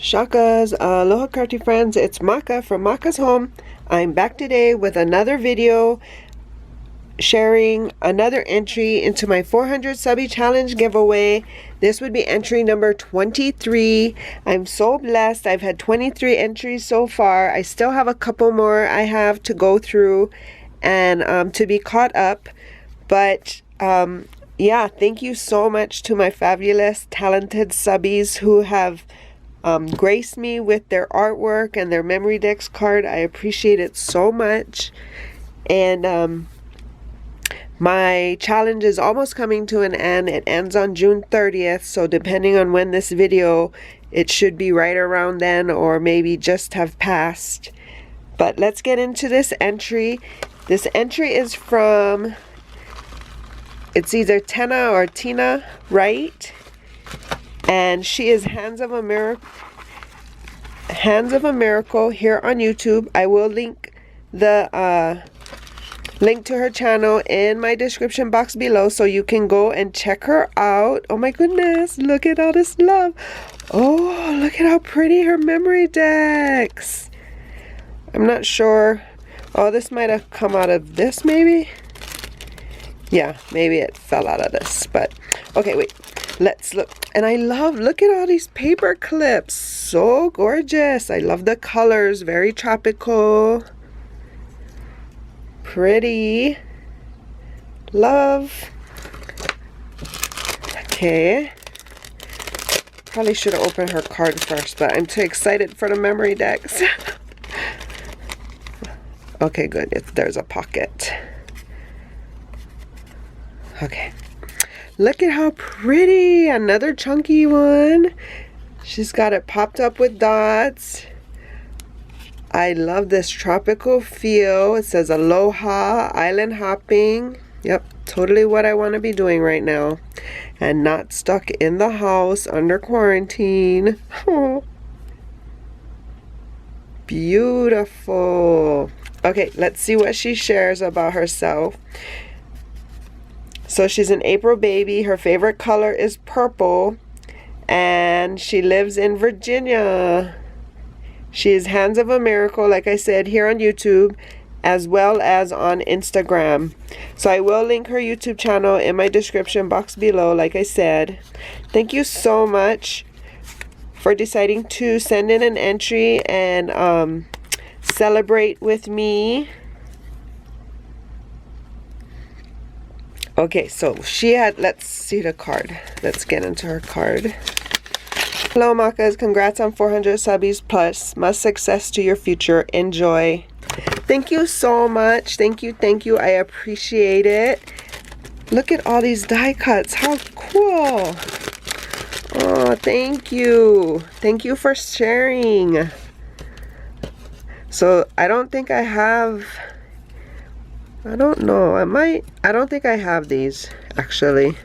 Shakas, aloha crafty friends, it's Maka from Makaz Home. I'm back today with another video sharing another entry into my 400 SUBBIE challenge giveaway. This would be entry number 23. I'm so blessed. I've had 23 entries so far. I still have a couple more I have to go through and to be caught up, but yeah, thank you so much to my fabulous talented subbies who have graced me with their artwork and their Memorydec card. I appreciate it so much. And my challenge is almost coming to an end. It ends on June 30th, so depending on when this video, it should be right around then or maybe just have passed. But let's get into this entry. This entry is from, it's either Tena or Tina Wright, and she is Hands of a Miracle here on YouTube. I will link the link to her channel in my description box below so you can go and check her out. Oh my goodness, look at all this love. Oh, look at how pretty her Memorydec. I'm not sure. Oh, this might have come out of this maybe. Yeah, maybe it fell out of this, but okay, wait. Let's look. And I love, look at all these paper clips. So gorgeous. I love the colors. Very tropical. Pretty. Love. Okay. Probably should have opened her card first, but I'm too excited for the Memorydec. Okay, good. There's a pocket. Okay. Look at how pretty. Another chunky one. She's got it popped up with dots. I love this tropical feel. It says Aloha, island hopping. Yep, totally what I want to be doing right now. And not stuck in the house under quarantine. Oh. Beautiful. Okay, let's see what she shares about herself. So she's an April baby. Her favorite color is purple. And she lives in Virginia. She is Hands of a Miracle, like I said, here on YouTube, as well as on Instagram. So I will link her YouTube channel in my description box below, like I said. Thank you so much for deciding to send in an entry and celebrate with me. Okay, so she had, let's see the card. Let's get into her card. Hello, Makas. Congrats on 400 subbies plus. Much success to your future. Enjoy. Thank you so much. Thank you, thank you. I appreciate it. Look at all these die cuts. How cool. Oh, thank you. Thank you for sharing. So, I don't think I have... I don't know. I don't think I have these, actually.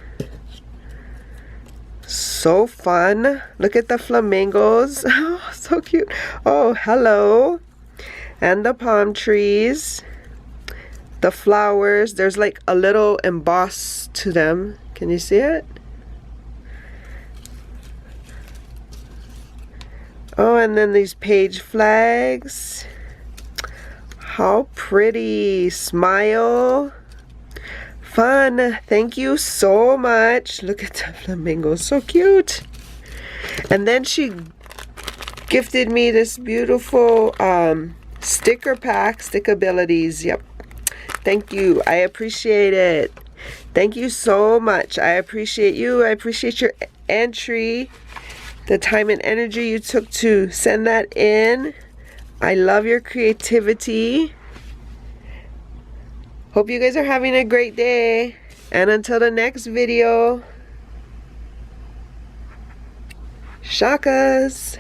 So fun. Look at the flamingos. Oh, so cute. Oh, hello. And the palm trees. The flowers. There's like a little emboss to them. Can you see it? Oh, and then these page flags. How pretty. Smile. Fun. Thank you so much. Look at the flamingos. So cute. And then she gifted me this beautiful sticker pack. Stickabilities. Yep. Thank you. I appreciate it. Thank you so much. I appreciate you. I appreciate your entry. The time and energy you took to send that in. I love your creativity. Hope you guys are having a great day. And until the next video, Shakas.